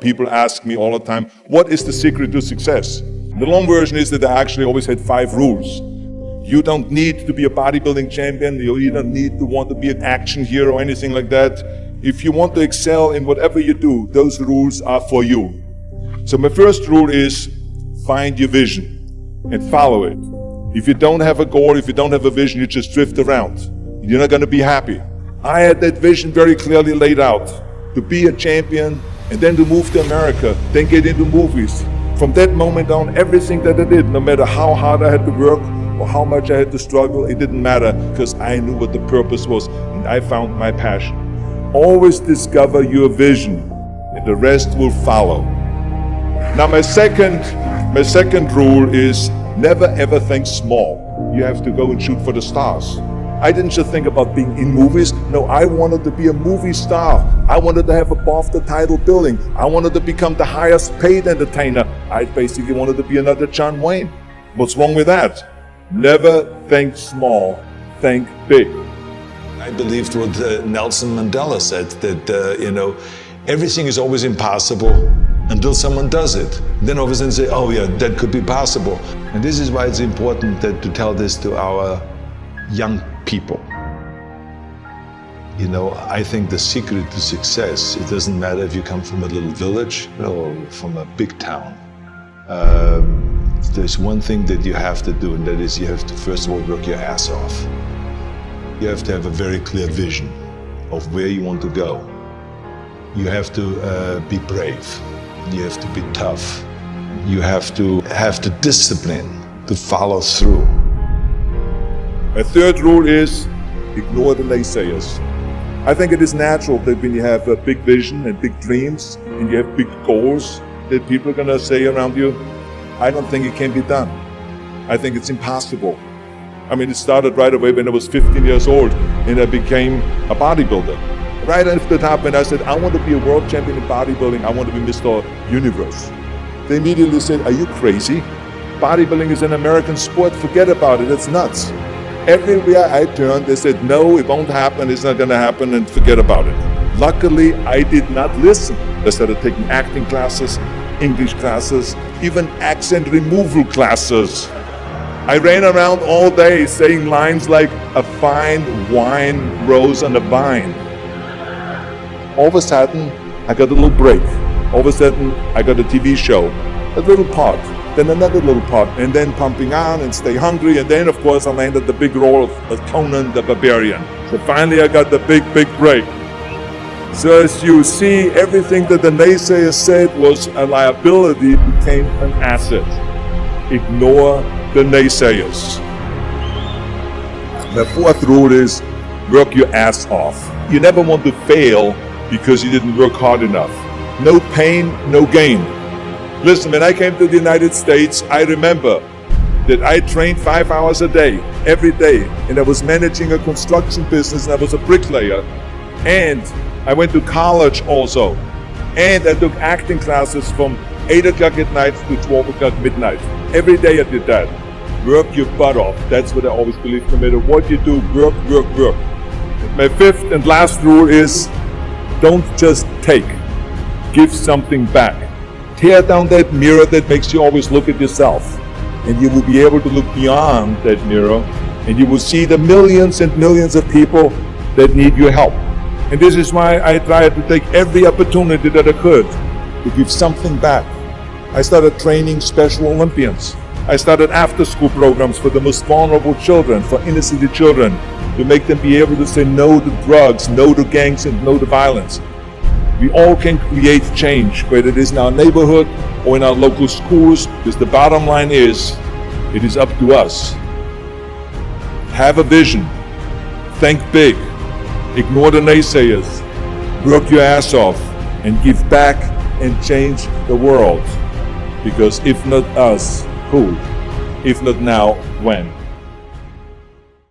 People ask me all the time, what is the secret to success? The long version is that I actually always had 5 rules. You don't need to be a bodybuilding champion. You don't need to want to be an action hero or anything like that. If you want to excel in whatever you do, those rules are for you. So my first rule is find your vision and follow it. If you don't have a goal, if you don't have a vision, you just drift around. You're not going to be happy. I had that vision very clearly laid out, to be a champion and then to move to America, then get into movies. From that moment on, everything that I did, no matter how hard I had to work or how much I had to struggle, it didn't matter because I knew what the purpose was and I found my passion. Always discover your vision and the rest will follow. Now my second rule is never ever think small. You have to go and shoot for the stars. I didn't just think about being in movies. No, I wanted to be a movie star. I wanted to have above the title building. I wanted to become the highest paid entertainer. I basically wanted to be another John Wayne. What's wrong with that? Never think small, think big. I believed what Nelson Mandela said, that everything is always impossible until someone does it. Then all of a sudden say, oh yeah, that could be possible. And this is why it's important to tell this to our young people. I think the secret to success, it doesn't matter if you come from a little village or from a big town. There's one thing that you have to do, and that is you have to first of all work your ass off. You have to have a very clear vision of where you want to go. You have to be brave. You have to be tough. You have to have the discipline to follow through. My third rule is ignore the naysayers. I think it is natural that when you have a big vision and big dreams and you have big goals, that people are going to say around you, I don't think it can be done. I think it's impossible. I mean, it started right away when I was 15 years old and I became a bodybuilder. Right after that happened, I said, I want to be a world champion in bodybuilding. I want to be Mr. Universe. They immediately said, are you crazy? Bodybuilding is an American sport. Forget about it. It's nuts. Everywhere I turned, they said, no, it won't happen. It's not going to happen, and forget about it. Luckily, I did not listen. I started taking acting classes, English classes, even accent removal classes. I ran around all day saying lines like, a fine wine grows on a vine. All of a sudden, I got a little break. All of a sudden, I got a TV show, a little part, then another little part, and then Pumping On and Stay Hungry, and then of course I landed the big role of Conan the Barbarian. So finally I got the big break. So as you see, everything that the naysayers said was a liability became an asset. Ignore the naysayers. The fourth rule is work your ass off. You never want to fail because you didn't work hard enough. No pain, no gain. Listen, when I came to the United States, I remember that I trained 5 hours a day, every day, and I was managing a construction business and I was a bricklayer. And I went to college also. And I took acting classes from 8 o'clock at night to 12 o'clock midnight. Every day I did that. Work your butt off. That's what I always believe. No matter what you do, work. My fifth and last rule is don't just take. Give something back. Tear down that mirror that makes you always look at yourself. And you will be able to look beyond that mirror and you will see the millions and millions of people that need your help. And this is why I tried to take every opportunity that I could to give something back. I started training Special Olympians. I started after-school programs for the most vulnerable children, for inner city children, to make them be able to say no to drugs, no to gangs, and no to violence. We all can create change, whether it is in our neighborhood or in our local schools, because the bottom line is, it is up to us. Have a vision. Think big. Ignore the naysayers. Work your ass off and give back and change the world. Because if not us, who? If not now, when?